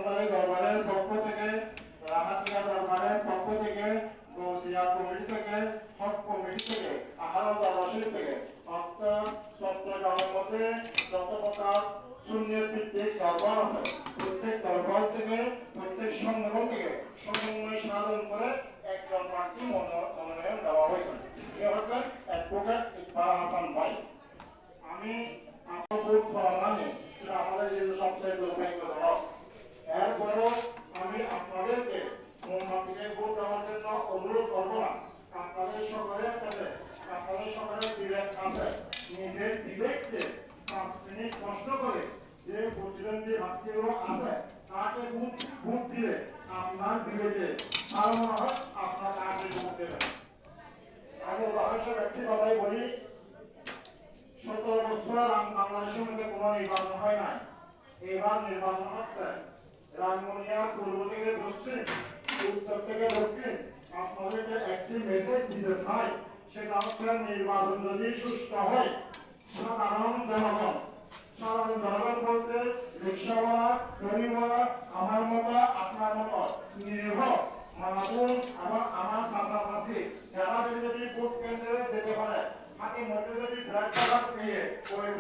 ব্রাহ্মণবাড়ি দরবারের পক্ষ থেকে, রাহাতিয়া দরবারের পক্ষ থেকে, গৌসিয়া কমিটি থেকে, হক কমিটি থেকে, আহারা দরবাসী থেকে, অর্থাৎ চট্টগ্রামের মধ্যে যত প্রকার সুন্নিয়ত ভিত্তিক দরবার আছে প্রত্যেক দরবার থেকে, প্রত্যেক সংগঠন থেকে সমন্বয় সাধন করে একজন প্রার্থী মনোনয়ন দেওয়া হয়েছে। এ হচ্ছেন অ্যাডভোকেট ইকবাল হাসান ভাই। আমি আপনার ভোট করা মানে সেটা আমাদের জন্য সবচেয়ে দুর্ভাগ্যজনক। এরপরেও আমি আপনাদেরকে মোমবাতিকে ভোট দেওয়ার জন্য অনুরোধ করবো না। আপনাদের সকলের কাছে, আপনাদের সকলের বিবেক আছে, নিজের বিবেককে 5 মিনিট কষ্ট করে যে প্রতিদ্বন্দ্বী প্রার্থীগুলো আছে তাকে ভোট দিলে আপনার বিবেকে ভালো মনে হয় আপনার আগে ভোট দেবেন। আমি রহস্য ব্যক্তিগতভাবে বলি, 17 বছর বাংলাদেশের মধ্যে কোনো নির্বাচন হয় নাই। এবার নির্বাচন হচ্ছে রাঙ্গুনিয়া পূর্ব থেকে পশ্চিম, উত্তর থেকে দক্ষিণ। আপনাদেরকে একটি মেসেজ দিতে চাই, সেটা হচ্ছে নির্বাচন যদি সুষ্ঠু হয়, সাধারণ জনগণ বলতে রিক্সাওয়ালা, ট্রলিওয়ালা, আমার মতো আপনার মতো নির্ভর মানবুন আমার চাচা চাচি যারা যদি ভোট কেন্দ্রে যেতে পারে হাতে মধ্যে যদি ব্ল্যাক কার্ড পেয়ে